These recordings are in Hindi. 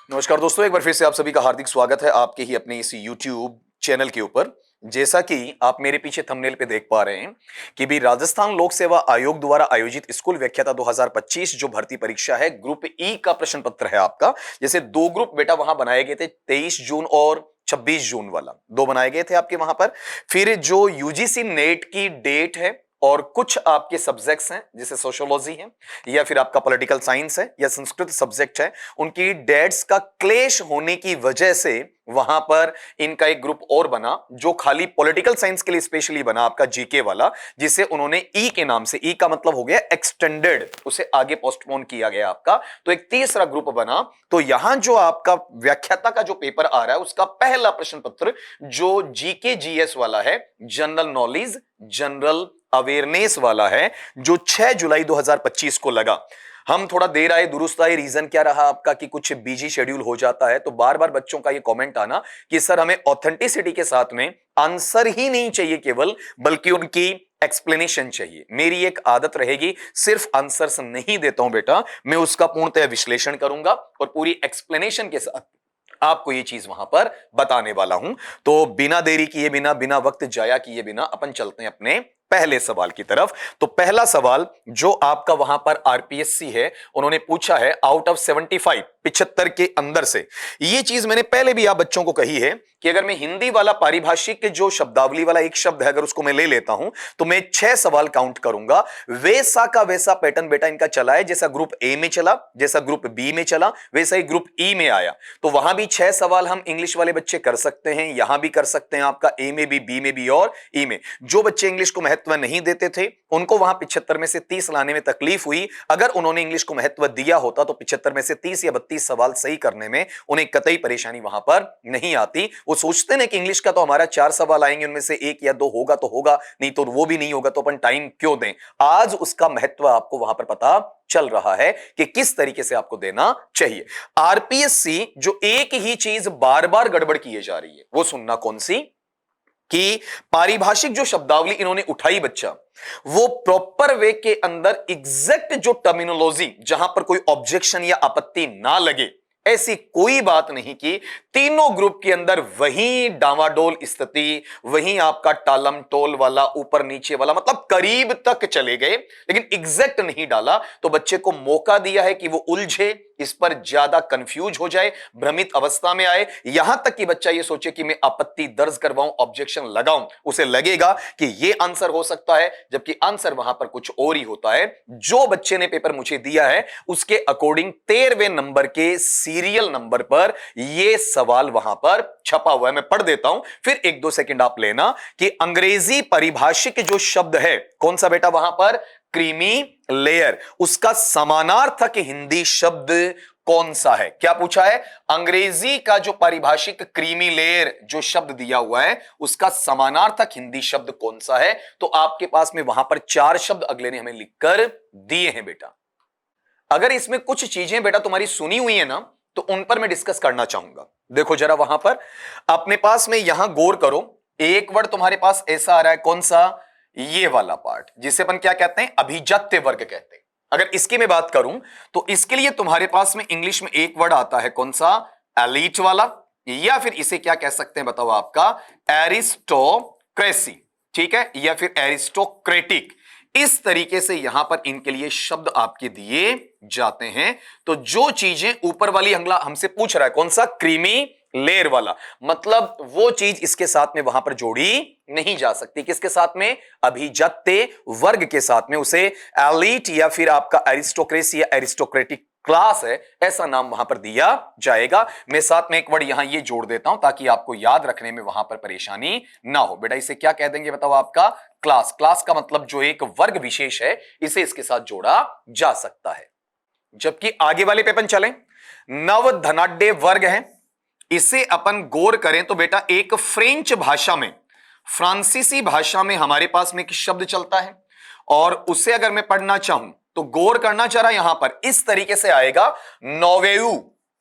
नमस्कार दोस्तों, एक बार फिर से आप सभी का हार्दिक स्वागत है आपके ही अपने इस YouTube चैनल के ऊपर। जैसा कि आप मेरे पीछे थंबनेल पे देख पा रहे हैं कि भी राजस्थान लोक सेवा आयोग द्वारा आयोजित स्कूल व्याख्याता 2025 जो भर्ती परीक्षा है, ग्रुप ई का प्रश्न पत्र है आपका। जैसे दो ग्रुप बेटा वहां बनाए गए थे, 23 जून और 26 जून वाला दो बनाए गए थे आपके वहां पर। फिर जो यूजीसी नेट की डेट है और कुछ आपके सब्जेक्ट्स हैं जैसे सोशियोलॉजी है या फिर आपका पॉलिटिकल साइंस है या संस्कृत सब्जेक्ट है, उनकी डेट्स का क्लेश होने की वजह से वहां पर इनका एक ग्रुप और बना जो खाली पॉलिटिकल साइंस के लिए स्पेशली बना, आपका जीके वाला, जिसे उन्होंने ई के नाम से, ई का मतलब हो गया एक्सटेंडेड, उसे आगे पोस्टपोन किया गया आपका। तो एक तीसरा ग्रुप बना। तो यहां जो आपका व्याख्याता का जो पेपर आ रहा है उसका पहला प्रश्न पत्र जो जीके जीएस वाला है, जनरल नॉलेज जनरल अवेयरनेस वाला है, जो 6 जुलाई 2025 को लगा। हम थोड़ा देर आए, दुरुस्त आए। रीजन क्या रहा आपका कि कुछ बिजी शेड्यूल हो जाता है, तो बार बार बच्चों का ये कमेंट आना कि सर हमें ऑथेंटिसिटी के साथ में आंसर ही नहीं चाहिए केवल, बल्कि उनकी एक्सप्लेनेशन चाहिए। मेरी एक आदत रहेगी, सिर्फ आंसर्स नहीं देता हूं बेटा, मैं उसका पूर्णतः विश्लेषण करूंगा और पूरी एक्सप्लेनेशन के साथ आपको ये चीज वहां पर बताने वाला हूं। तो बिना देरी किए बिना, बिना वक्त जाया किए बिना अपन चलते हैं अपने पहले सवाल की तरफ। तो पहला सवाल जो आपका वहां पर आरपीएससी है, उन्होंने पूछा है आउट ऑफ 75, 75 के अंदर से। ये चीज मैंने पहले भी आप बच्चों को कही है कि अगर मैं हिंदी वाला पारिभाषिक के जो शब्दावली वाला एक शब्द है, अगर उसको मैं ले लेता हूं तो मैं 6 सवाल काउंट करूंगा। वैसा का वैसा पैटर्न बेटा इनका चला है, जैसा ग्रुप ए में चला, जैसा ग्रुप बी में चला, वैसा ही ग्रुप ई में आया। तो वहां भी 6 सवाल हम इंग्लिश वाले बच्चे कर सकते हैं, यहां भी कर सकते हैं, आपका ए में भी, बी में भी और ई में। जो बच्चे इंग्लिश को महत्व नहीं देते थे उनको वहां 75 में से 30 लाने में तकलीफ हुई। अगर उन्होंने इंग्लिश को महत्व दिया होता तो 75 में से 30 या 32 सवाल सही करने में उन्हें कतई परेशानी वहां पर नहीं आती। वो सोचते हैं कि इंग्लिश का तो हमारा 4 सवाल आएंगे, उनमें से 1 या 2 होगा तो होगा, नहीं तो वो भी नहीं होगा, तो अपन टाइम क्यों दें। आज उसका महत्व आपको वहां पर पता चल रहा है कि किस तरीके से आपको देना चाहिए। आरपीएससी जो एक ही चीज बार बार गड़बड़ किए जा रही है वो सुनना, कौन सी? कि पारिभाषिक जो शब्दावली इन्होंने उठाई बच्चा, वो प्रॉपर वे के अंदर एग्जैक्ट जो टर्मिनोलॉजी, जहां पर कोई ऑब्जेक्शन या आपत्ति ना लगे, ऐसी कोई बात नहीं की। तीनों ग्रुप के अंदर वही डावाडोल स्थिति, वही आपका टालम टोल वाला, ऊपर नीचे वाला, मतलब करीब तक चले गए, लेकिन एग्जैक्ट नहीं डाला। तो बच्चे को मौका दिया है कि वो उलझे, इस पर ज्यादा कंफ्यूज हो जाए, भ्रमित अवस्था में आए, यहां तक कि बच्चा ये सोचे कि मैं आपत्ति दर्ज करवाऊं, ऑब्जेक्शन लगाऊं। उसे लगेगा कि ये आंसर हो सकता है, जबकि आंसर वहां पर कुछ और ही होता है। जो बच्चे ने पेपर मुझे दिया है उसके अकॉर्डिंग 13वें नंबर के सीरियल नंबर पर यह सवाल वहां पर छपा हुआ है। मैं पढ़ देता हूं, फिर 1-2 सेकंड आप लेना कि अंग्रेजी परिभाषिक जो शब्द है, कौन सा बेटा वहां पर? Creamy layer. उसका समानार्थक हिंदी शब्द कौन सा है? क्या पूछा है? अंग्रेजी का जो पारिभाषिक क्रीमी लेयर जो शब्द दिया हुआ है उसका समानार्थक हिंदी शब्द कौन सा है? तो आपके पास में वहां पर 4 शब्द अगले ने हमें लिखकर दिए हैं बेटा। अगर इसमें कुछ चीजें बेटा तुम्हारी सुनी हुई है ना, तो उन पर मैं डिस्कस करना चाहूंगा। देखो जरा वहां पर अपने पास में यहां गौर करो, एक वर्ड तुम्हारे पास ऐसा आ रहा है, कौन सा? ये वाला पार्ट, जिसे अपन क्या कहते हैं? अभिजात्य वर्ग कहते हैं। अगर इसकी मैं बात करूं तो इसके लिए तुम्हारे पास में इंग्लिश में एक वर्ड आता है, कौन सा? एलीट वाला, या फिर इसे क्या कह सकते हैं बताओ? आपका एरिस्टोक्रेसी, ठीक है, या फिर एरिस्टोक्रेटिक। इस तरीके से यहां पर इनके लिए शब्द आपके दिए जाते हैं। तो जो चीजें ऊपर वाली अंगला हमसे पूछ रहा है, कौन सा? क्रीमी लेयर वाला, मतलब वो चीज इसके साथ में वहां पर जोड़ी नहीं जा सकती। किसके साथ में? अभिजात्य वर्ग के साथ में। उसे एलीट या फिर आपका एरिस्टोक्रेसी या एरिस्टोक्रेटिक क्लास है, ऐसा नाम वहां पर दिया जाएगा। मैं साथ में एक वर्ड यहां ये जोड़ देता हूं ताकि आपको याद रखने में वहां पर परेशानी ना हो। बेटा इसे क्या कह देंगे बताओ? आपका क्लास। क्लास का मतलब जो एक वर्ग विशेष है, इसे इसके साथ जोड़ा जा सकता है। जबकि आगे वाले पे अपन चलें, नव धनाढ्य वर्ग है, इसे अपन गौर करें तो बेटा एक फ्रेंच भाषा में, फ्रांसीसी भाषा में हमारे पास में एक शब्द चलता है, और उसे अगर मैं पढ़ना चाहूं तो गौर करना चाह रहा यहां पर इस तरीके से आएगा, नोवेयू,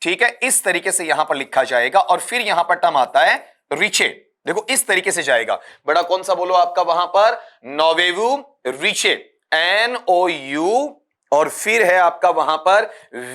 ठीक है, इस तरीके से यहां पर लिखा जाएगा। और फिर यहां पर टर्म आता है रिचे, देखो इस तरीके से जाएगा। बड़ा कौन सा बोलो आपका वहां पर? नोवेयू रिचे, NOU और फिर है आपका वहां पर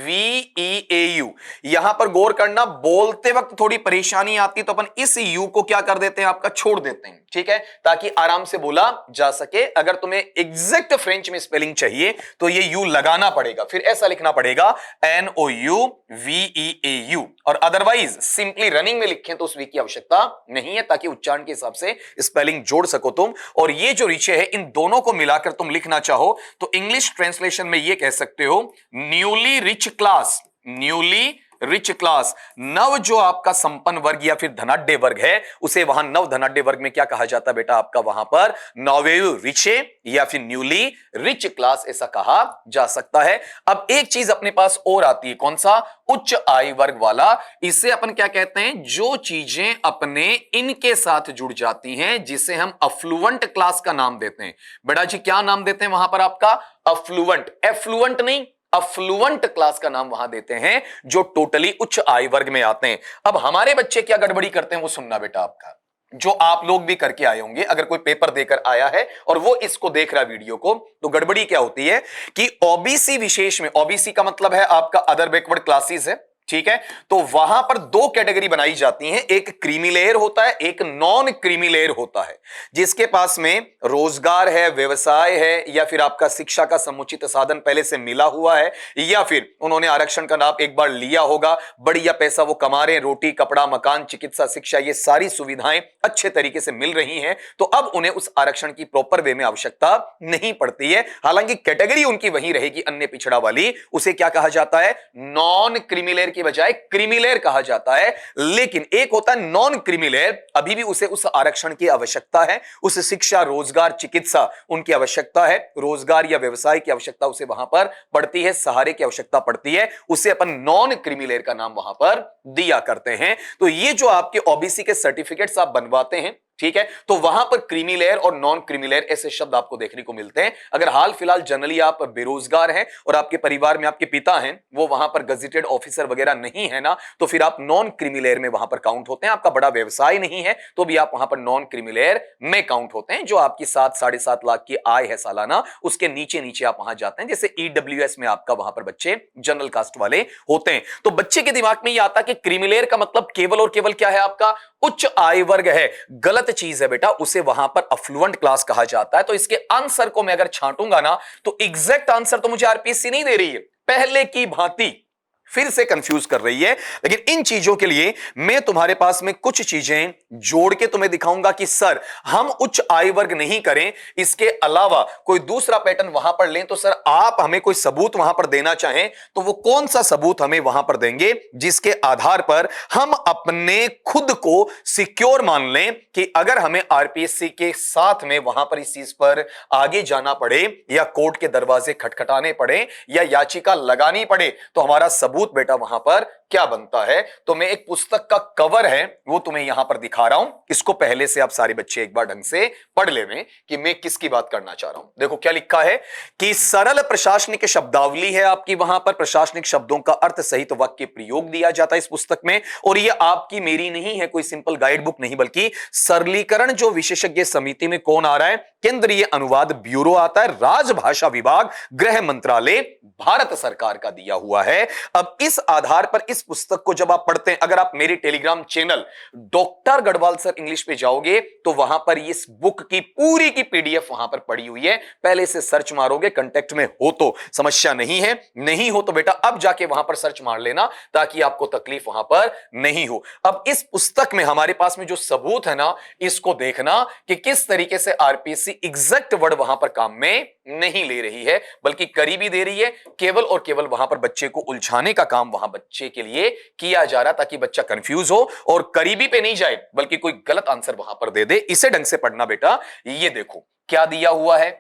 VEAU। यहां पर गौर करना, बोलते वक्त थोड़ी परेशानी आती तो अपन इस यू को क्या कर देते हैं, आपका छोड़ देते हैं, ठीक है, ताकि आराम से बोला जा सके। अगर तुम्हें एग्जैक्ट फ्रेंच में स्पेलिंग चाहिए तो ये यू लगाना पड़ेगा, फिर ऐसा लिखना पड़ेगा NOUVEAU, और अदरवाइज सिंपली रनिंग में लिखें तो उस वी की आवश्यकता नहीं है, ताकि उच्चारण के हिसाब से स्पेलिंग जोड़ सको तुम। और ये जो रिचे है, इन दोनों को मिलाकर तुम लिखना चाहो तो इंग्लिश ट्रांसलेशन में ये कह सकते हो newly rich class, newly rich class. नव जो आपका संपन्न वर्ग या फिर धनाढ्य वर्ग है, उसे वहां नव धनाढ्य वर्ग में क्या कहा जाता है बेटा, आपका वहां पर नोवेव रिचे या फिर न्यूली रिच क्लास ऐसा कहा जा सकता है। अब एक चीज अपने पास और आती है, कौन सा, उच्च आय वर्ग वाला। इसे अपन क्या कहते हैं, जो चीजें अपने इनके साथ जुड़ जाती हैं, जिसे हम अफ्लुएंट क्लास का नाम देते हैं। बेटा जी क्या नाम देते हैं वहां पर, आपका अफ्लुएंट, एफ्लुएंट नहीं, अफ्लुएंट क्लास का नाम वहां देते हैं, जो टोटली उच्च आय वर्ग में आते हैं। अब हमारे बच्चे क्या गड़बड़ी करते हैं वो सुनना बेटा, आपका जो आप लोग भी करके आए होंगे, अगर कोई पेपर देकर आया है और वो इसको देख रहा है वीडियो को, तो गड़बड़ी क्या होती है कि ओबीसी विशेष में, ओबीसी का मतलब है आपका अदर बैकवर्ड क्लासेस है, ठीक है, तो वहां पर दो कैटेगरी बनाई जाती हैं, एक क्रीमी लेयर होता है, एक नॉन क्रीमी लेयर होता है। जिसके पास में रोजगार है, व्यवसाय है, या फिर आपका शिक्षा का समुचित साधन पहले से मिला हुआ है, या फिर उन्होंने आरक्षण का लाभ एक बार लिया होगा, बढ़िया पैसा वो कमा रहे हैं, रोटी कपड़ा मकान चिकित्सा शिक्षा ये सारी सुविधाएं अच्छे तरीके से मिल रही हैं, तो अब उन्हें उस आरक्षण की प्रॉपर वे में आवश्यकता नहीं पड़ती है। हालांकि कैटेगरी उनकी वही रहेगी, अन्य पिछड़ा वाली, उसे क्या कहा जाता है, नॉन क्रीमी लेयर की बजाय क्रीमी लेयर कहा जाता है। लेकिन एक होता है नॉन क्रीमी लेयर, अभी भी उसे उस आरक्षण की आवश्यकता है, उस शिक्षा रोजगार चिकित्सा उनकी आवश्यकता है, रोजगार या व्यवसाय की आवश्यकता उसे वहां पर पड़ती है, सहारे की आवश्यकता पड़ती है, उसे अपन नॉन क्रीमी लेयर का नाम वहां पर दिया करते हैं। तो ये जो आपके ओबीसी के सर्टिफिकेट्स आप बनवाते हैं, ठीक है, तो वहां पर क्रीमी लेयर और नॉन क्रीमी लेयर ऐसे शब्द आपको देखने को मिलते हैं। अगर हाल फिलहाल जनरली आप बेरोजगार हैं और आपके परिवार में आपके पिता हैं वो वहां पर गजेटेड ऑफिसर वगैरह नहीं है ना, तो फिर आप नॉन क्रीमी लेयर में वहां पर काउंट होते हैं। आपका बड़ा व्यवसाय नहीं है तो भी आप वहां पर नॉन क्रीमी लेयर में काउंट होते हैं। जो आपकी 7-7.5 लाख की आय है सालाना, उसके नीचे नीचे आप वहां जाते हैं, जैसे ईडब्ल्यूएस में आपका वहां पर बच्चे जनरल कास्ट वाले होते हैं। तो बच्चे के दिमाग में यह आता कि क्रीमी लेयर का मतलब केवल और केवल क्या है, आपका उच्च आय वर्ग है। गलत चीज है बेटा, उसे वहां पर अफ्लुएंट क्लास कहा जाता है। तो इसके आंसर को मैं अगर छांटूंगा ना, तो एग्जैक्ट आंसर तो मुझे आरपीएससी नहीं दे रही है, पहले की भांति फिर से कंफ्यूज कर रही है। लेकिन इन चीजों के लिए मैं तुम्हारे पास में कुछ चीजें जोड़ के तुम्हें दिखाऊंगा कि सर हम उच्च आय वर्ग नहीं करें, इसके अलावा कोई दूसरा पैटर्न वहां पर लें, तो सर आप हमें कोई सबूत वहां पर देना चाहें तो वो कौन सा सबूत हमें वहां पर देंगे, जिसके आधार पर हम अपने खुद को सिक्योर मान लें कि अगर हमें आरपीएससी के साथ में वहां पर इस चीज पर आगे जाना पड़े या कोर्ट के दरवाजे खटखटाने पड़े या याचिका लगानी पड़े, तो हमारा सबूत बेटा वहां पर क्या बनता है। तो मैं एक पुस्तक का कवर है वो तुम्हें यहां पर दिखा रहा हूं, इसको पहले से आप सारे बच्चे एक बार ढंग से पढ़ लेवें कि मैं किसकी बात करना चाह रहा हूं। देखो क्या लिखा है कि सरल प्रशासनिक शब्दावली है आपकी, वहां पर प्रशासनिक शब्दों का अर्थ सहित वाक्य प्रयोग दिया जाता है इस पुस्तक में। और ये आपकी मेरी नहीं है, कोई सिंपल गाइड बुक नहीं, बल्कि सरलीकरण जो विशेषज्ञ समिति में कौन आ रहा है, केंद्रीय अनुवाद ब्यूरो आता है, राजभाषा विभाग, गृह मंत्रालय, भारत सरकार का दिया हुआ है। अब इस आधार पर इस पुस्तक को जब आप पढ़ते हैं, अगर आप मेरे Telegram channel doctor Garhwal sir English पे जाओगे तो वहां पर इस बुक की पीडीएफ वहां पर पड़ी हुई है। पहले से सर्च मारोगे, कांटेक्ट में हो तो समस्या नहीं है, नहीं हो तो बेटा अब जाके वहां पर सर्च मार लेना ताकि आपको तकलीफ वहां पर नहीं हो। अब इस पुस्तक में हमारे पास में जो सबूत है ना, इसको देखना कि किस तरीके से आरपीएससी एग्जैक्ट वर्ड वहां पर काम में नहीं ले रही है, बल्कि करीबी दे रही है। केवल और केवल वहां पर बच्चे को उलझाने का काम वहां बच्चे के लिए किया जा रहा, ताकि बच्चा कंफ्यूज हो और करीबी पे नहीं जाए बल्कि कोई गलत आंसर वहां पर दे दे। इसे ढंग से पढ़ना बेटा। ये देखो क्या दिया हुआ है,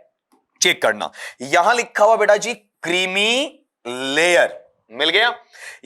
चेक करना। यहां लिखा हुआ बेटा जी क्रीमी लेयर, मिल गया।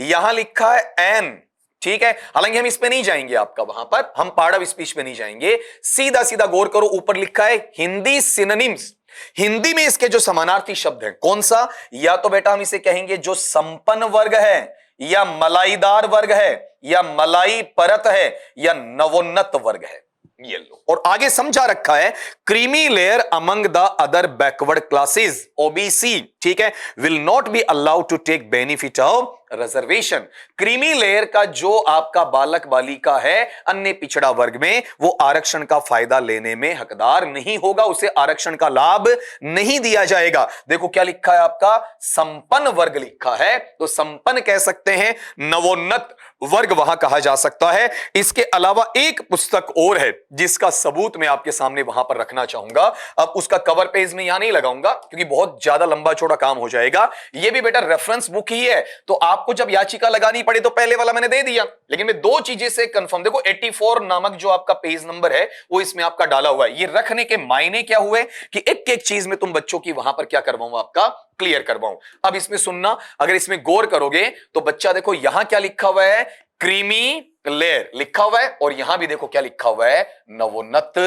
यहां लिखा है एन, ठीक है, हालांकि हम इस पे नहीं जाएंगे, आपका वहां पर हम पार्ट ऑफ स्पीच पे नहीं जाएंगे, सीधा सीधा गौर करो। ऊपर लिखा है हिंदी सिनोनिम्स, हिंदी में इसके जो समानार्थी शब्द है कौन सा, या तो बेटा हम इसे कहेंगे जो संपन्न वर्ग है, या मलाईदार वर्ग है, या मलाई परत है, या नवोन्नत वर्ग है। ये लो, और आगे समझा रखा है creamy layer among the other backward classes, OBC, ठीक है, will not be allowed to take benefit of reservation. Creamy layer का जो आपका बालक बालिका है अन्य पिछड़ा वर्ग में, वो आरक्षण का फायदा लेने में हकदार नहीं होगा, उसे आरक्षण का लाभ नहीं दिया जाएगा। देखो क्या लिखा है आपका, संपन्न वर्ग लिखा है, तो संपन्न कह सकते हैं, नवोन्नत वर्ग वहां कहा जा सकता है। इसके अलावा एक पुस्तक और है जिसका सबूत मैं आपके सामने वहां पर रखना चाहूंगा। अब उसका कवर पेज में यहां नहीं लगाऊंगा क्योंकि बहुत ज्यादा लंबा चौड़ा काम हो जाएगा। यह भी बेटा रेफरेंस बुक ही है, तो आपको जब याचिका लगानी पड़े तो पहले वाला मैंने दे दिया, लेकिन मैं दो चीजें से कंफर्म, देखो 84 नामक जो आपका पेज नंबर है वो इसमें आपका डाला हुआ है। ये रखने के मायने क्या हुए कि एक एक चीज में तुम बच्चों की वहां पर क्या करवाऊं, आपका क्लियर करवाऊं। अब इसमें सुनना, अगर इसमें गौर करोगे तो बच्चा देखो यहां क्या लिखा हुआ है, क्रीमी लेयर लिखा हुआ है, और यहां भी देखो क्या लिखा हुआ है, नवोन्नत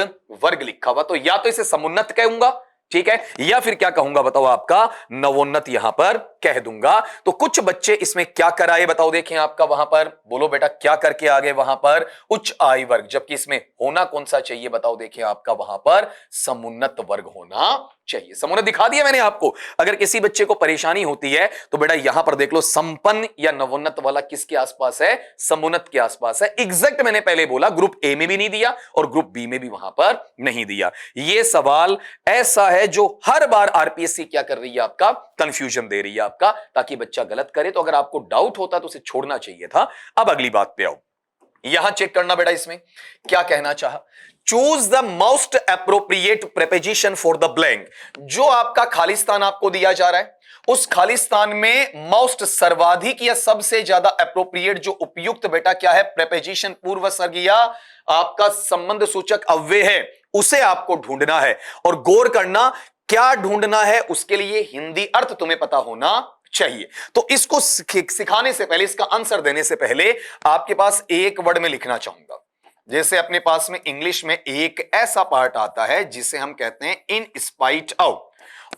वर्ग लिखा हुआ। तो या तो इसे समुन्नत कहूंगा, ठीक है, या फिर क्या कहूंगा बताओ, आपका नवोन्नत यहां पर कह दूंगा। तो कुछ बच्चे इसमें क्या कराए बताओ, देखें आपका वहां पर, बोलो बेटा क्या करके आ गए वहां पर, उच्च आय वर्ग, जबकि इसमें होना कौन सा चाहिए बताओ, देखें आपका वहां पर समुन्नत वर्ग होना चाहिए। समुन्नत दिखा दिया मैंने आपको। अगर किसी बच्चे को परेशानी होती है तो बेटा यहां पर देख लो, संपन्न या नवोन्नत वाला किसके आसपास है, समुन्नत के आसपास है। एग्जैक्ट मैंने पहले बोला, ग्रुप ए में भी नहीं दिया और ग्रुप बी में भी वहां पर नहीं दिया। यह सवाल ऐसा है जो हर बार आरपीएससी क्या कर रही है, आपका कंफ्यूजन दे रही है आपका, ताकि बच्चा गलत करे। तो अगर आपको डाउट होता तो उसे छोड़ना चाहिए था। अब अगली बात पे आओ, यहां चेक करना बेटा, इसमें क्या कहना चाहा, choose the most appropriate preposition for the blank. जो आपका खालिस्तान आपको दिया जा रहा है, उस खालिस्तान में मोस्ट सर्वाधिक या सबसे ज्यादा एप्रोप्रिएट जो उपयुक्त बेटा क्या है, प्रेपोजिशन पूर्व सर्ग या आपका संबंध सूचक अव्यय है, उसे आपको ढूंढना है। और गौर करना, क्या ढूंढना है, उसके लिए हिंदी अर्थ तुम्हें पता होना चाहिए। तो इसको सिखाने से पहले, इसका आंसर देने से पहले आपके पास एक वर्ड में लिखना चाहूंगा। जैसे अपने पास में इंग्लिश में एक ऐसा पार्ट आता है जिसे हम कहते हैं इन स्पाइट ऑफ,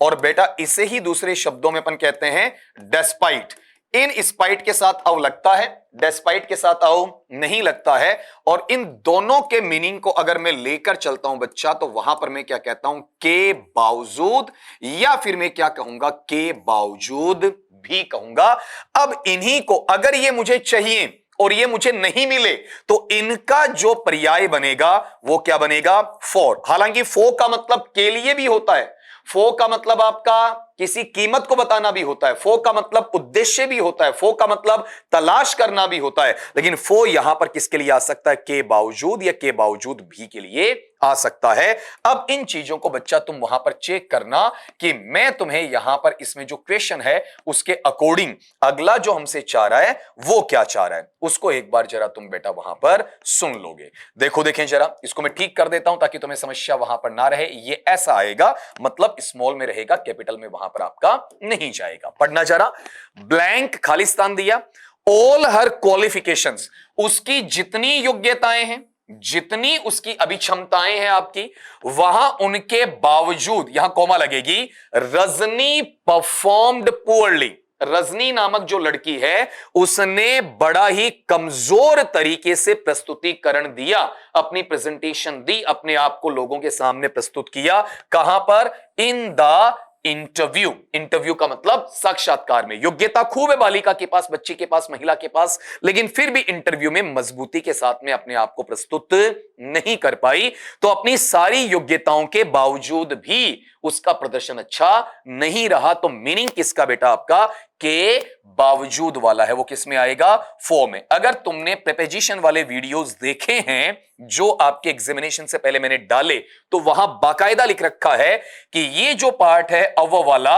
और बेटा इसे ही दूसरे शब्दों में अपन कहते हैं डेस्पाइट। इन स्पाइट के साथ अव लगता है, डेस्पाइट के साथ अव नहीं लगता है, और इन दोनों के मीनिंग को अगर मैं लेकर चलता हूं बच्चा, तो वहां पर मैं क्या कहता हूं, के बावजूद, या फिर मैं क्या कहूंगा, के बावजूद भी कहूंगा। अब इन्हीं को अगर ये मुझे चाहिए और ये मुझे नहीं मिले, तो इनका जो पर्याय बनेगा वो क्या बनेगा, फॉर। हालांकि फॉर का मतलब के लिए भी होता है, फॉर का मतलब आपका किसी कीमत को बताना भी होता है, फॉर का मतलब उद्देश्य भी होता है, फॉर का मतलब तलाश करना भी होता है, लेकिन फॉर यहां पर किसके लिए आ सकता है, के बावजूद या के बावजूद भी के लिए आ सकता है। अब इन चीजों को बच्चा तुम वहां पर चेक करना कि मैं तुम्हें यहां पर इसमें जो क्वेश्चन है उसके अकॉर्डिंग अगला जो हमसे चाह रहा है वो क्या चाह रहा है, उसको एक बार जरा तुम बेटा वहां पर सुन लोगे। देखो देखें जरा, इसको मैं ठीक कर देता हूं ताकि तुम्हें समस्या वहां पर ना रहे। ये ऐसा आएगा, मतलब स्मॉल में रहेगा, कैपिटल में वहां पर आपका नहीं जाएगा। पढ़ना जरा, ब्लैंक खालिस्तान दिया, ऑल हर क्वालिफिकेशंस, उसकी जितनी योग्यताएं हैं, जितनी उसकी अभिक्षमताएं हैं आपकी, वहां उनके बावजूद, यहां कॉमा लगेगी, रजनी परफॉर्म्ड पुअरली। रजनी नामक जो लड़की है उसने बड़ा ही कमजोर तरीके से प्रस्तुतिकरण दिया, अपनी प्रेजेंटेशन दी, अपने आप को लोगों के सामने प्रस्तुत किया। कहां पर, इन द इंटरव्यू। इंटरव्यू का मतलब साक्षात्कार में। योग्यता खूब है बालिका के पास, बच्ची के पास, महिला के पास, लेकिन फिर भी इंटरव्यू में मजबूती के साथ में अपने आप को प्रस्तुत नहीं कर पाई। तो अपनी सारी योग्यताओं के बावजूद भी उसका प्रदर्शन अच्छा नहीं रहा। तो मीनिंग किसका बेटा आपका, के बावजूद वाला है, वो किस में आएगा, फॉर में। अगर तुमने प्रेपोजिशन वाले वीडियोस देखे हैं जो आपके एग्जामिनेशन से पहले मैंने डाले, तो वहां बाकायदा लिख रखा है कि ये जो पार्ट है अव वाला,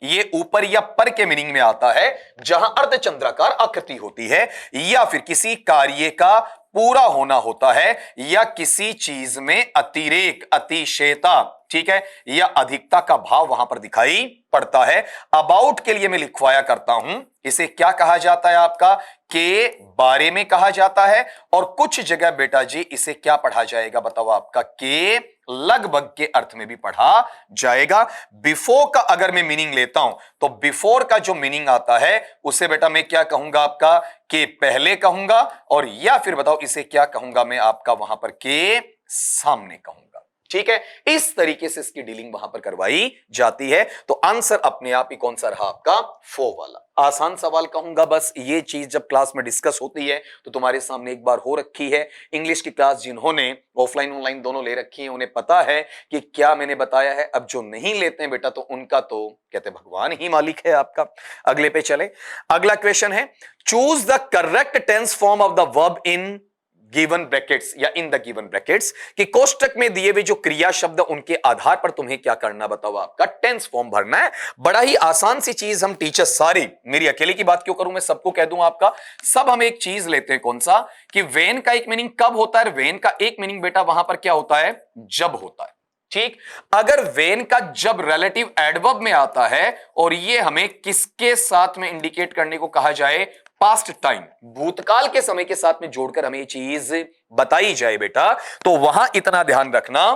ये ऊपर या पर के मीनिंग में आता है जहां अर्धचंद्राकार आकृति होती है, या फिर किसी कार्य का पूरा होना होता है, या किसी चीज में अतिरेक, अतिशयता, ठीक है, या अधिकता का भाव वहां पर दिखाई पड़ता है। अबाउट के लिए मैं लिखवाया करता हूं, इसे क्या कहा जाता है आपका, के बारे में कहा जाता है। और कुछ जगह बेटा जी इसे क्या पढ़ा जाएगा बताओ आपका, के लगभग के अर्थ में भी पढ़ा जाएगा। बिफोर का अगर मैं मीनिंग लेता हूं तो बिफोर का जो मीनिंग आता है उसे बेटा मैं क्या कहूंगा आपका, के पहले कहूंगा, और या फिर बताओ इसे क्या कहूंगा मैं आपका वहां पर, के सामने कहूंगा। ठीक है, इस तरीके से इसकी डीलिंग वहां पर करवाई जाती है। तो आंसर अपने आप ही कौन सा रहा आपका? 4 वाला। आसान सवाल कहूंगा, बस ये चीज जब क्लास में डिस्कस होती है तो तुम्हारे सामने एक बार हो रखी है। इंग्लिश की क्लास जिन्होंने ऑफलाइन ऑनलाइन दोनों ले रखी है उन्हें पता है कि क्या मैंने बताया है। अब जो नहीं लेते हैं बेटा, तो उनका तो कहते भगवान ही मालिक है आपका। अगले पे चले। अगला क्वेश्चन है, choose the correct tense form of the verb in given brackets या इन द गिवन ब्रैकेट्स, कि कोष्टक में दिए हुए जो क्रिया शब्द उनके आधार पर तुम्हें क्या करना, बताओ, आपका टेंस फॉर्म भरना है। बड़ा ही आसान सी चीज, हम टीचर सारी, मेरी अकेले की बात क्यों करूं, मैं सबको कह दूं आपका, सब हम एक चीज लेते हैं, कौन सा, कि वेन का एक मीनिंग कब होता है, वेन का एक मीनिंग बेटा वहां पर क्या होता है, जब होता है। ठीक, अगर वेन का जब रिलेटिव एडवर्ब में आता है और ये हमें किसके साथ में इंडिकेट करने को कहा जाए, पास्ट टाइम, भूतकाल के समय के साथ में जोड़कर हमें ये चीज बताई जाए बेटा, तो वहां इतना ध्यान रखना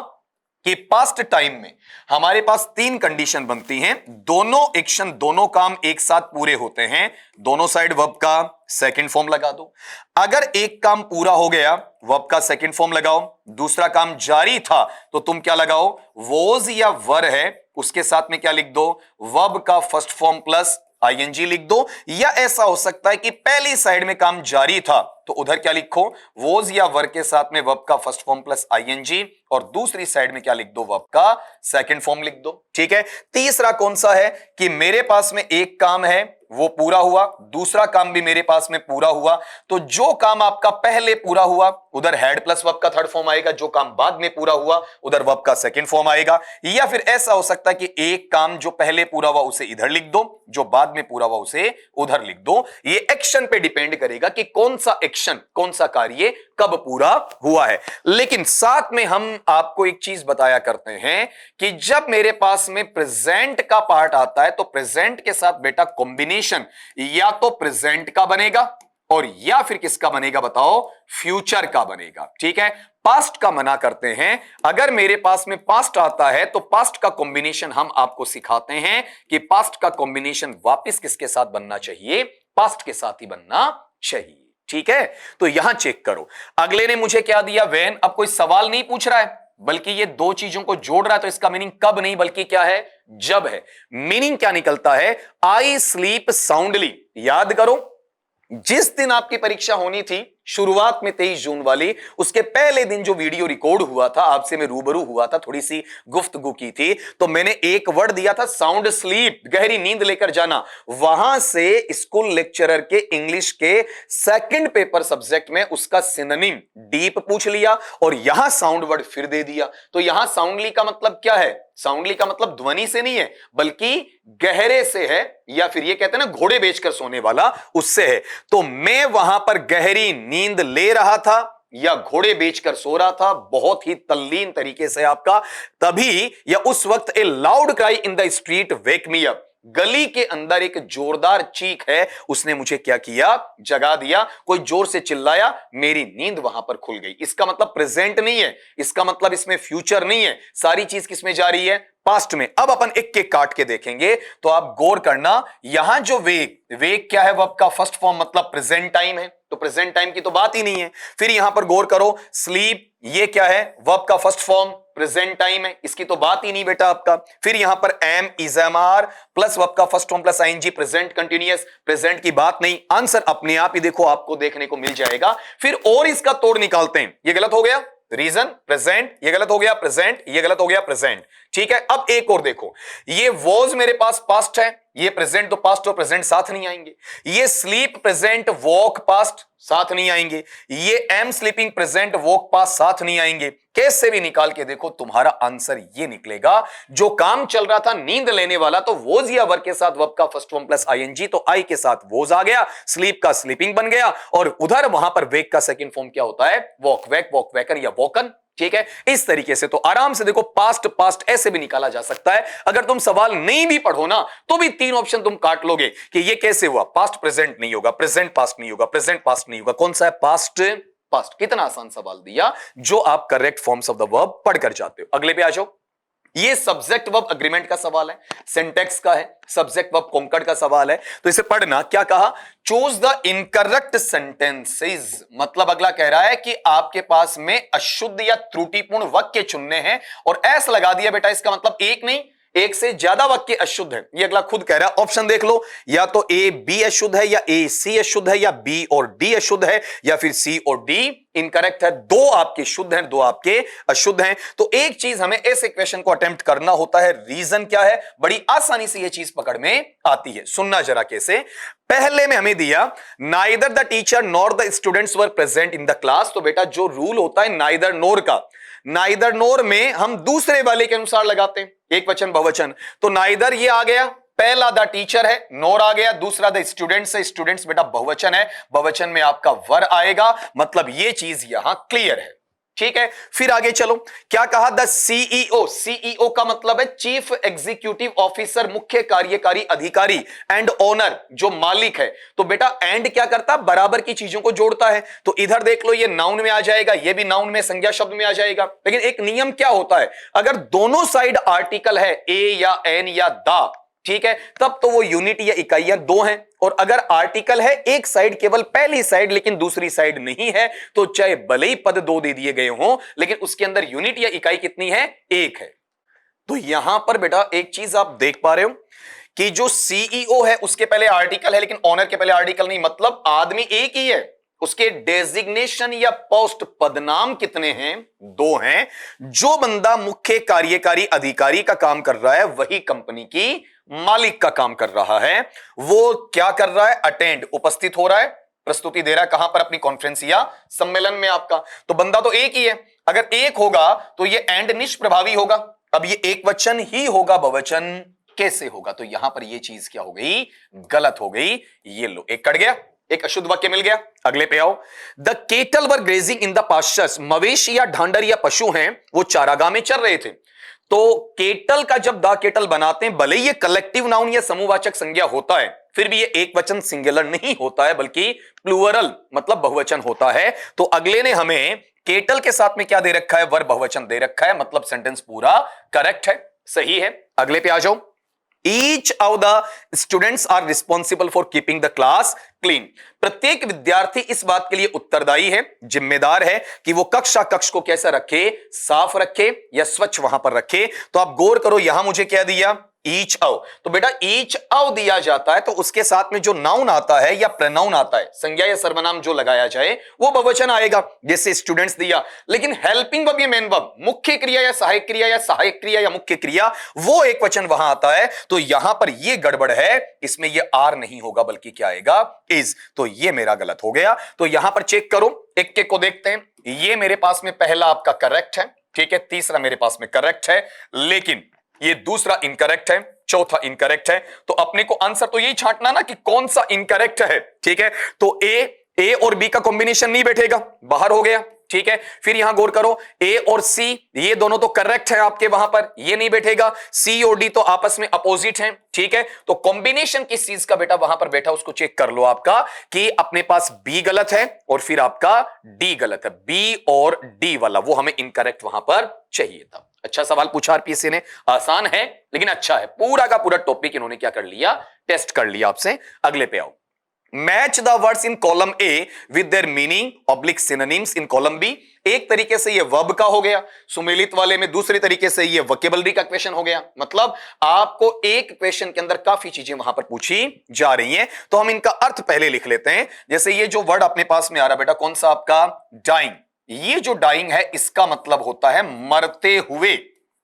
कि पास्ट टाइम में हमारे पास 3 कंडीशन बनती हैं। दोनों एक्शन, दोनों काम एक साथ पूरे होते हैं, दोनों साइड वर्ब का सेकंड फॉर्म लगा दो। अगर एक काम पूरा हो गया, वर्ब का सेकंड फॉर्म लगाओ, दूसरा काम जारी था तो तुम क्या लगाओ, वॉज या वर है उसके साथ में क्या लिख दो, वर्ब का फर्स्ट फॉर्म प्लस आईएनजी लिख दो। या ऐसा हो सकता है कि पहली साइड में काम जारी था तो उधर क्या लिखो, वॉज या वर के साथ में वर्ब का फर्स्ट फॉर्म प्लस आईएनजी, और दूसरी साइड में क्या लिख दो, वर्ब का सेकंड फॉर्म लिख दो। ठीक है, तीसरा कौन सा है कि मेरे पास में एक काम है वो पूरा हुआ, दूसरा काम भी मेरे पास में पूरा हुआ, तो जो काम आपका पहले पूरा हुआ उधर हेड प्लस वर्ब का थर्ड फॉर्म आएगा, जो काम बाद में पूरा हुआ उधर वर्ब का सेकंड फॉर्म आएगा। या फिर ऐसा हो सकता है कि एक काम जो पहले पूरा हुआ उसे इधर लिख दो, जो बाद में पूरा हुआ उसे उधर लिख दो। ये एक्शन पे डिपेंड करेगा कि कौन सा एक्शन, कौन सा कार्य कब पूरा हुआ है। लेकिन साथ में हम आपको एक चीज बताया करते हैं कि जब मेरे पास में प्रेजेंट का पार्ट आता है तो प्रेजेंट के साथ बेटा कॉम्बिनेशन या तो प्रेजेंट का बनेगा और या फिर किसका बनेगा, बताओ, फ्यूचर का बनेगा। ठीक है, पास्ट का मना करते हैं। अगर मेरे पास में पास्ट आता है तो पास्ट का कॉम्बिनेशन हम आपको सिखाते हैं कि पास्ट का कॉम्बिनेशन वापस किसके साथ बनना चाहिए, पास्ट के साथ ही बनना चाहिए। ठीक है, तो यहां चेक करो, अगले ने मुझे क्या दिया, वेन। अब कोई सवाल नहीं पूछ रहा है बल्कि ये दो चीजों को जोड़ रहा है, तो इसका मीनिंग कब नहीं बल्कि क्या है, जब है। मीनिंग क्या निकलता है, आई स्लीप साउंडली। याद करो, जिस दिन आपकी परीक्षा होनी थी शुरुआत में 23 जून वाली, उसके पहले दिन जो वीडियो रिकॉर्ड हुआ था, आपसे मैं रूबरू हुआ था, थोड़ी सी गुफ्तगू की थी, तो मैंने एक वर्ड दिया था साउंड स्लीप, गहरी नींद लेकर जाना। वहां से स्कूल लेक्चरर के इंग्लिश के सेकंड पेपर सब्जेक्ट में उसका सिनोनिम डीप पूछ लिया और यहां साउंड वर्ड फिर दे दिया। तो यहां साउंडली का मतलब क्या है, साउंडली का मतलब ध्वनि से नहीं है बल्कि गहरे से है, या फिर ये कहते हैं ना घोड़े बेचकर सोने वाला, उससे है। तो मैं वहां पर गहरी नींद ले रहा था या घोड़े बेचकर सो रहा था, बहुत ही तल्लीन तरीके से आपका, तभी या उस वक्त ए loud cry in the street wake me up, गली के अंदर एक जोरदार चीख है, उसने मुझे क्या किया, जगा दिया। कोई जोर से चिल्लाया, मेरी नींद वहां पर खुल गई। इसका मतलब प्रेजेंट नहीं है, इसका मतलब इसमें फ्यूचर नहीं है, सारी चीज किसमें जा रही है, पास्ट में। अब अपन एक एक काट के देखेंगे तो आप गौर करना, यहां जो वेक, वेक क्या है, वर्ब का फर्स्ट फॉर्म मतलब प्रेजेंट टाइम है, तो प्रेजेंट टाइम की तो बात ही नहीं है। फिर यहां पर गौर करो, स्लीप ये क्या है, वर्ब का फर्स्ट फॉर्म प्रेजेंट टाइम है, इसकी तो बात ही नहीं बेटा आपका। फिर यहां पर am, is, am, are plus verb का first form plus ING, present continuous, present की बात नहीं। आंसर अपने आप ही देखो आपको देखने को मिल जाएगा। फिर और इसका तोड़ निकालते हैं, ये गलत हो गया, रीजन प्रेजेंट, ये गलत हो गया, प्रेजेंट, ये गलत हो गया, प्रेजेंट। ठीक है, अब एक और देखो, ये वॉज मेरे पास पास्ट है, ये प्रेजेंट तो पास्ट और प्रेजेंट साथ नहीं आएंगे। ये स्लीप प्रेजेंट, वॉक पास्ट साथ नहीं आएंगे। ये am sleeping present, walk past साथ नहीं आएंगे। कैसे भी निकाल के देखो तुम्हारा आंसर ये निकलेगा, जो काम चल रहा था नींद लेने वाला, तो वॉज या वर के साथ वर्ब का फर्स्ट फॉर्म प्लस आईएनजी, तो आई के साथ वॉज आ गया, स्लीप का स्लीपिंग बन गया, और उधर वहां पर वेक का सेकंड फॉर्म क्या होता है, वॉक वेक, वॉक वेकर या वॉकन। ठीक है, इस तरीके से तो आराम से देखो पास्ट पास्ट ऐसे भी निकाला जा सकता है। अगर तुम सवाल नहीं भी पढ़ो ना तो भी 3 ऑप्शन तुम काट लोगे कि ये कैसे हुआ, पास्ट प्रेजेंट नहीं होगा, प्रेजेंट पास्ट नहीं होगा, प्रेजेंट पास्ट नहीं होगा, कौन सा है, पास्ट पास्ट। कितना आसान सवाल दिया जो आप correct forms of the verb पढ़कर जाते हो। अगले पे आ जाओ। ये सब्जेक्ट वर्ब अग्रीमेंट का सवाल है, सिंटैक्स का है, सब्जेक्ट वर्ब कॉन्कर्ड का सवाल है। तो इसे पढ़ना, क्या कहा, चूज द इनकरेक्ट सेंटेंसेस, मतलब अगला कह रहा है कि आपके पास में अशुद्ध या त्रुटिपूर्ण वाक्य चुनने हैं, और एस लगा दिया बेटा, इसका मतलब एक नहीं, एक से ज्यादा वाक्य अशुद्ध है, ये अगला खुद कह रहा है। ऑप्शन देख लो, या तो ए बी अशुद्ध है, या ए सी अशुद्ध है, या बी और डी अशुद्ध है, या फिर सी और डी इनकरेक्ट है। दो आपके शुद्ध हैं, दो आपके अशुद्ध हैं। तो एक चीज हमें इस इक्वेशन को अटेम्प्ट करना होता है, रीजन क्या है, बड़ी आसानी से ये चीज पकड़ में आती है। सुनना जरा कैसे, पहले में हमें दिया neither the teacher nor the students were present in the class. तो बेटा जो रूल होता है नाइदर नोर का, नाइदर नोर में हम दूसरे वाले के अनुसार लगाते हैं, एक वचन बहुवचन। तो नाइदर ये आ गया, पहला द टीचर है, नोर आ गया, दूसरा द स्टूडेंट्स है, स्टूडेंट्स बेटा बहुवचन है, बहुवचन में आपका वर आएगा, मतलब ये चीज यहां क्लियर है। ठीक है, फिर आगे चलो, क्या कहा, द सीईओ, सीईओ का मतलब है चीफ एग्जीक्यूटिव ऑफिसर, मुख्य कार्यकारी अधिकारी, एंड ओनर जो मालिक है। तो बेटा एंड क्या करता है, बराबर की चीजों को जोड़ता है। तो इधर देख लो, ये नाउन में आ जाएगा, ये भी नाउन में संज्ञा शब्द में आ जाएगा। लेकिन एक नियम क्या होता है, अगर दोनों साइड आर्टिकल है, ए या एन या द, ठीक है, तब तो वो यूनिट या इकाइयां दो हैं। और अगर आर्टिकल है एक साइड, केवल पहली साइड, लेकिन दूसरी साइड नहीं है, तो चाहे भले ही पद दो दे दिए गए हों, लेकिन उसके अंदर यूनिट या इकाई कितनी है, एक है। तो यहां पर बेटा एक चीज आप देख पा रहे हो कि जो सीईओ है उसके पहले आर्टिकल है, लेकिन ऑनर के पहले आर्टिकल नहीं, मतलब आदमी एक ही है, उसके डेजिग्नेशन या पोस्ट पदनाम कितने हैं, दो हैं। जो बंदा मुख्य कार्यकारी अधिकारी का काम कर रहा है, वही कंपनी की मालिक का काम कर रहा है। वो क्या कर रहा है, अटेंड, उपस्थित हो रहा है, प्रस्तुति दे रहा है, कहां पर, अपनी कॉन्फ्रेंस या सम्मेलन में आपका। तो बंदा तो एक ही है, अगर एक होगा तो ये एंड निष्प्रभावी होगा। अब ये एक वचन ही होगा, बहुवचन कैसे होगा, तो यहां पर ये चीज क्या हो गई, गलत हो गई। ये लो, एक कट गया, एक अशुद्ध वाक्य मिल गया। अगले पे आओ, the kettle were grazing in the pastures, मवेशी या ढांडर या पशु हैं, वो चारागाह में चर रहे थे। तो केटल का जब द केटल बनाते हैं, भले ही ये कलेक्टिव नाउन या समूहवाचक संज्ञा होता है, फिर भी ये एक वचन सिंगुलर नहीं होता है, बल्कि प्लूरल मतलब बहुवचन होता है। तो अगले ने हमें केटल के साथ में क्या दे रखा है, वर बहुवचन दे रखा है, मतलब सेंटेंस पूरा करेक्ट है, सही है। अगले पे आ जाओ, each of the students are responsible for keeping the class clean. प्रत्येक विद्यार्थी इस बात के लिए उत्तरदायी है, जिम्मेदार है कि वो कक्ष को कैसा रखे, साफ रखे या स्वच्छ वहां पर रखे। तो आप गौर करो, यहां मुझे क्या दिया, ईच ऑफ। तो बेटा ईच ऑफ दिया जाता है तो उसके साथ में जो नाउन आता है या प्रोनाउन आता है, संज्ञा या सर्वनाम जो लगाया जाए, वो बहुवचन आएगा, जैसे स्टूडेंट्स दिया। लेकिन हेल्पिंग वर्ब या मेन वर्ब, मुख्य क्रिया या सहायक क्रिया या सहायक क्रिया या मुख्य क्रिया, वो एक वचन वहां आता है। तो यहां पर ये गड़बड़ है, इसमें ये आर नहीं होगा बल्कि क्या आएगा, इज। तो ये मेरा गलत हो गया। तो यहां पर चेक करो, एक एक को देखते हैं। ये मेरे पास में पहला आपका करेक्ट है, ठीक है, तीसरा मेरे पास में करेक्ट है, लेकिन ये दूसरा इनकरेक्ट है, चौथा इनकरेक्ट है। तो अपने को आंसर तो यही छांटना ना कि कौन सा इनकरेक्ट है, ठीक है। तो ए और बी का कॉम्बिनेशन नहीं बैठेगा, बाहर हो गया, ठीक है। फिर यहां गौर करो, ए और सी ये दोनों तो करेक्ट है आपके, वहां पर ये नहीं बैठेगा। सी और डी तो आपस में अपोजिट हैं, ठीक है। तो कॉम्बिनेशन किस चीज का बेटा वहां पर बैठा, उसको चेक कर लो आपका, कि अपने पास बी गलत है और फिर आपका डी गलत है। बी और डी वाला वो हमें इनकरेक्ट वहां पर चाहिए था। अच्छा सवाल पूछा आरपीएससी ने, आसान है लेकिन अच्छा है। पूरा का पूरा टॉपिक इन्होंने क्या कर लिया, टेस्ट कर लिया आपसे। अगले पे आओ, match the words in column A with their meaning oblique synonyms in column B. एक तरीके से ये वर्ब का हो गया सुमेलित वाले में, दूसरी तरीके से ये वोकेबलरी का क्वेश्चन हो गया। मतलब आपको एक क्वेश्चन के अंदर काफी चीजें वहां पर पूछी जा रही हैं। तो हम इनका अर्थ पहले लिख लेते हैं। जैसे ये जो वर्ड अपने पास में आ रहा बेटा, कौन सा आपका, डाइंग। ये जो डाइंग है इसका मतलब होता है मरते हुए,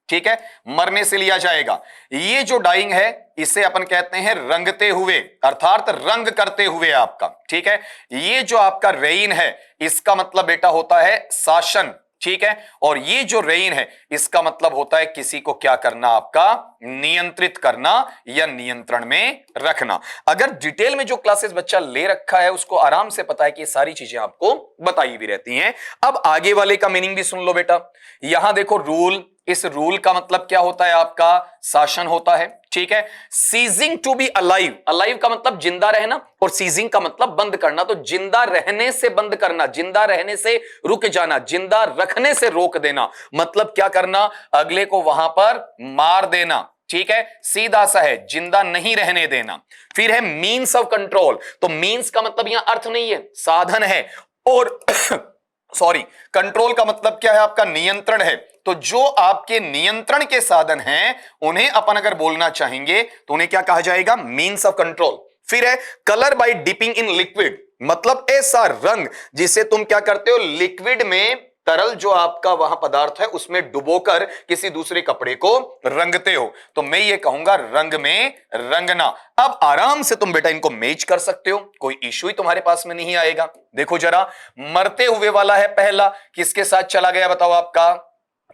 ठीक है, मरने से लिया जाएगा। ये जो डाइंग है इसे अपन कहते हैं रंगते हुए, अर्थात रंग करते हुए आपका, ठीक है। ये जो आपका रेइन है इसका मतलब बेटा होता है शासन, ठीक है। और ये जो रेइन है इसका मतलब होता है किसी को क्या करना, आपका नियंत्रित करना या नियंत्रण में रखना। अगर डिटेल में जो क्लासेस बच्चा ले रखा है उसको आराम से पता है कि ये सारी चीजें आपको बताई भी रहती हैं। अब आगे वाले का मीनिंग भी सुन लो बेटा। यहां देखो रूल, इस रूल का मतलब क्या होता है आपका, शासन होता है, ठीक है। Ceasing to be alive, alive का मतलब जिंदा रहना और सीजिंग का मतलब बंद करना। तो जिंदा रहने से बंद करना, जिंदा रहने से रुक जाना, जिंदा रखने से रोक देना, मतलब क्या करना, अगले को वहां पर मार देना। ठीक है, सीधा सा है, जिंदा नहीं रहने देना। फिर है मीन्स ऑफ कंट्रोल। तो मीन्स का मतलब यहां अर्थ नहीं है, साधन है। और सॉरी, कंट्रोल का मतलब क्या है, आपका नियंत्रण है। तो जो आपके नियंत्रण के साधन हैं उन्हें अपन अगर बोलना चाहेंगे तो उन्हें क्या कहा जाएगा, मीन्स ऑफ कंट्रोल। फिर है colour bye dipping in liquid, मतलब ऐसा रंग जिसे तुम क्या करते हो, लिक्विड में, तरल जो आपका वहां पदार्थ है उसमें डुबोकर किसी दूसरे कपड़े को रंगते हो। तो मैं ये कहूंगा रंग में रंगना। अब आराम से तुम बेटा इनको मैच कर सकते हो, कोई इश्यू ही तुम्हारे पास में नहीं आएगा। देखो जरा, मरते हुए वाला है पहला, किसके साथ चला गया बताओ, आपका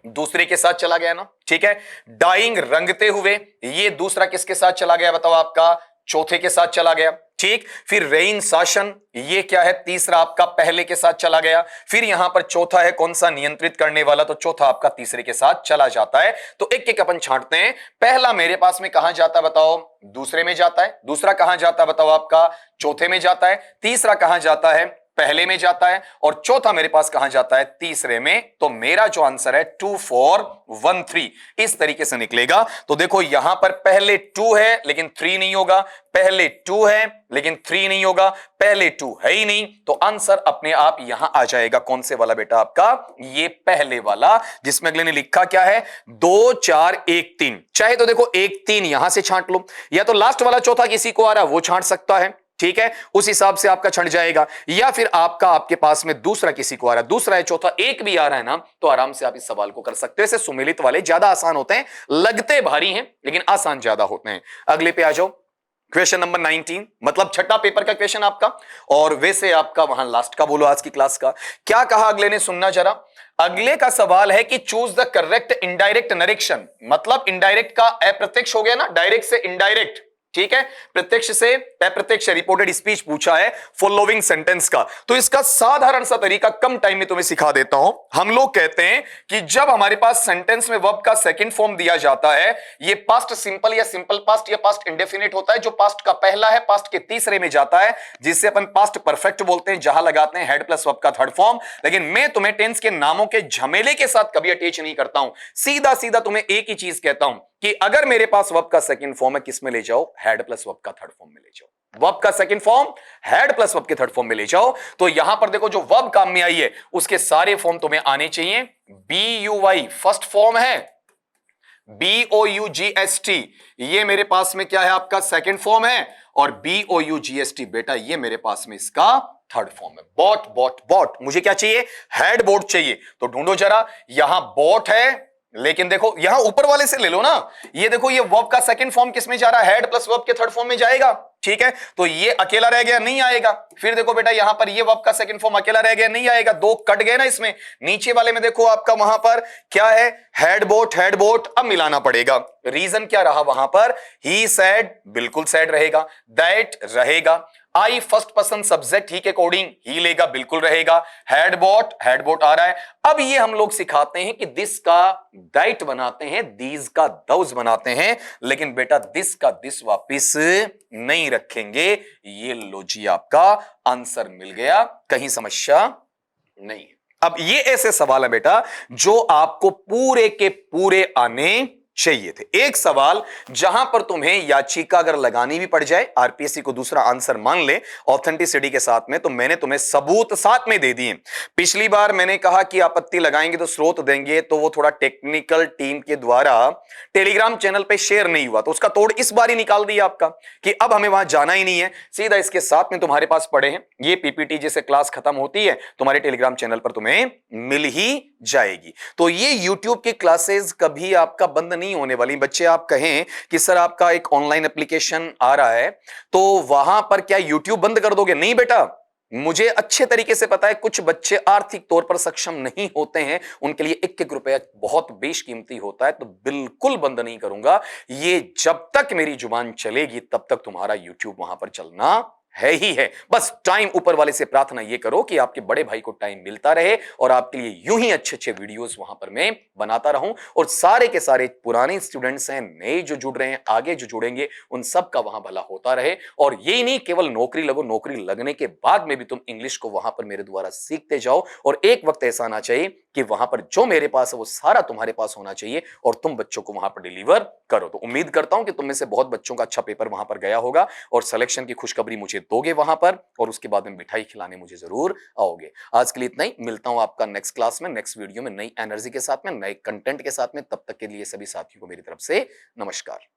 दूसरे के साथ चला गया ना। ठीक है, डाइंग रंगते हुए, ये दूसरा किसके साथ चला गया बताओ, आपका चौथे के साथ चला गया। ठीक, फिर रेन शासन, ये क्या है, तीसरा आपका पहले के साथ चला गया। फिर यहां पर चौथा है कौन सा, नियंत्रित करने वाला, तो चौथा आपका तीसरे के साथ चला जाता है। तो एक एक अपन छांटते हैं। पहला मेरे पास में कहां जाता है बताओ, दूसरे में जाता है। दूसरा कहां जाता है बताओ, आपका चौथे में जाता है। तीसरा कहां जाता है, पहले में जाता है। और चौथा मेरे पास कहां जाता है, तीसरे में। तो मेरा जो आंसर है 2 4 1 3 इस तरीके से निकलेगा। तो देखो यहां पर पहले 2 है लेकिन 3 नहीं होगा, पहले 2 है लेकिन 3 नहीं होगा, पहले 2 है ही नहीं। तो आंसर अपने आप यहां आ जाएगा, कौन से वाला बेटा, आपका ये पहले वाला, जिसमें अगले ने लिखा क्या है, 2 4 1 3। चाहे तो देखो 1 3 यहां से छांट लो, या तो लास्ट वाला चौथा किसी को आ रहा है वो छांट सकता है। ठीक है, उस हिसाब से आपका छंट जाएगा। या फिर आपका, आपके पास में दूसरा किसी को आ रहा है, दूसरा है, चौथा एक भी आ रहा है ना, तो आराम से आप इस सवाल को कर सकते हो। ऐसे सुमेलित वाले ज्यादा आसान होते हैं, लगते भारी हैं लेकिन आसान ज्यादा होते हैं। अगले पे आ जाओ, क्वेश्चन नंबर 19, मतलब छठा पेपर का क्वेश्चन आपका, और वैसे आपका वहां लास्ट का बोलो आज की क्लास का। क्या कहा अगले ने, सुनना जरा। अगले का सवाल है कि choose the correct indirect narration, मतलब इनडायरेक्ट का अप्रत्यक्ष हो गया ना, डायरेक्ट से इनडायरेक्ट। ठीक है, प्रत्यक्ष से अप्रत्यक्ष रिपोर्टेड स्पीच पूछा है फॉलोइंग सेंटेंस का। तो इसका साधारण सा तरीका कम टाइम में तुम्हें सिखा देता हूं। हम लोग कहते हैं कि जब हमारे पास सेंटेंस में वर्ब का सेकंड फॉर्म दिया जाता है, ये पास्ट सिंपल या सिंपल पास्ट या पास्ट इंडेफिनिट होता है। जो पास्ट का पहला है पास्ट के तीसरे में जाता है, जिससे अपन पास्ट परफेक्ट बोलते हैं, जहां लगाते हैं हेड प्लस वर्ब का थर्ड फॉर्म। लेकिन मैं तुम्हें टेंस के नामों के झमेले के साथ कभी अटैच नहीं करता हूं, सीधा सीधा तुम्हें एक ही चीज कहता हूं कि अगर मेरे पास वर्ब का सेकंड फॉर्म है, किस में ले जाओ, हेड प्लस वर्ब का थर्ड फॉर्म में ले जाओ। वर्ब का second form head plus verb के थर्ड फॉर्म में ले जाओ। तो यहां पर देखो जो वर्ब काम में आई है उसके सारे फॉर्म तुम्हें आने चाहिए। B U Y first form है, B O U G S T ये मेरे पास में क्या है, आपका सेकंड फॉर्म है, और B O U G S T बेटा ये मेरे पास में इसका थर्ड फॉर्म है। बॉट बॉट बॉट, मुझे क्या चाहिए, हेड बोट चाहिए। तो ढूंढो जरा, यहां बॉट है, लेकिन देखो यहां ऊपर वाले से ले लो ना, ये देखो ये वर्ब का सेकंड फॉर्म किस में जा रहा है, हेड प्लस वर्ब के थर्ड फॉर्म में जाएगा। ठीक है, तो ये अकेला रह गया, नहीं आएगा। फिर देखो बेटा यहां पर ये वर्ब का सेकंड फॉर्म अकेला रह गया, नहीं आएगा, दो कट गए ना इसमें। नीचे वाले में देखो आपका वहां पर क्या है, हेड बोट, अब मिलाना पड़ेगा। रीजन क्या रहा वहां पर, ही सैड, बिल्कुल सैड रहेगा, दैट रहेगा, आई फर्स्ट पर्सन सब्जेक्ट ही के अकॉर्डिंग ही लेगा, बिल्कुल रहेगा, हेड बोट आ रहा है। अब ये हम लोग सिखाते हैं कि दिस का दैट बनाते हैं, दीज का दौज बनाते हैं, लेकिन बेटा दिस का दिस वापिस नहीं रखेंगे। ये लो जी, आपका आंसर मिल गया, कहीं समस्या नहीं है। अब ये ऐसे सवाल है बेटा जो आपको पूरे के पूरे आने चाहिए थे। एक सवाल जहां पर तुम्हें याचिका अगर लगानी भी पड़ जाए, आरपीएससी को दूसरा आंसर मान ले ऑथेंटिसिटी के साथ में, तो मैंने तुम्हें सबूत साथ में दे दिए। पिछली बार मैंने कहा कि आपत्ति लगाएंगे तो स्रोत देंगे, तो वो थोड़ा टेक्निकल टीम के द्वारा टेलीग्राम चैनल पे शेयर नहीं हुआ, तो उसका तोड़ इस बार ही निकाल दिया आपका कि अब हमें वहां जाना ही नहीं है, सीधा इसके साथ में तुम्हारे पास पड़े हैं। ये पीपीटी जैसे क्लास खत्म होती है तुम्हारे टेलीग्राम चैनल पर तुम्हें मिल ही जाएगी। तो ये यूट्यूब की क्लासेस कभी आपका बंद नहीं होने वाली। बच्चे आप कहें कि सर आपका एक ऑनलाइन एप्लीकेशन आ रहा है तो वहां पर क्या यूट्यूब बंद कर दोगे? नहीं बेटा, मुझे अच्छे तरीके से पता है कुछ बच्चे आर्थिक तौर पर सक्षम नहीं होते हैं, उनके लिए एक एक रुपया बहुत बेशकीमती होता है, तो बिल्कुल बंद नहीं करूंगा। ये जब तक मेरी जुबान चलेगी तब तक तुम्हारा यूट्यूब वहां पर चलना है ही है। बस टाइम ऊपर वाले से प्रार्थना ये करो कि आपके बड़े भाई को टाइम मिलता रहे और आपके लिए यूं ही अच्छे-अच्छे वीडियोस वहां पर मैं बनाता रहूं और सारे के सारे पुराने स्टूडेंट्स हैं, नए जो जुड़ रहे हैं, आगे जो जुड़ेंगे, उन सब का वहां भला होता रहे। और यही नहीं केवल नौकरी लगो, नौकरी लगने के बाद में भी तुम इंग्लिश को वहां पर मेरे द्वारा सीखते जाओ और एक वक्त ऐसा आना चाहिए कि वहां पर जो मेरे पास है वो सारा तुम्हारे पास होना चाहिए और तुम बच्चों को वहां पर डिलीवर करो। तो उम्मीद करता हूं कि तुम में से बहुत बच्चों का अच्छा पेपर वहां पर गया होगा और सिलेक्शन की खुशखबरी मुझे दोगे वहां पर और उसके बाद में मिठाई खिलाने मुझे जरूर आओगे। आज के लिए इतना ही, मिलता हूं आपका नेक्स्ट क्लास में, नेक्स्ट वीडियो में, नई एनर्जी के साथ में, नए कंटेंट के साथ में। तब तक के लिए सभी साथियों को मेरी तरफ से नमस्कार।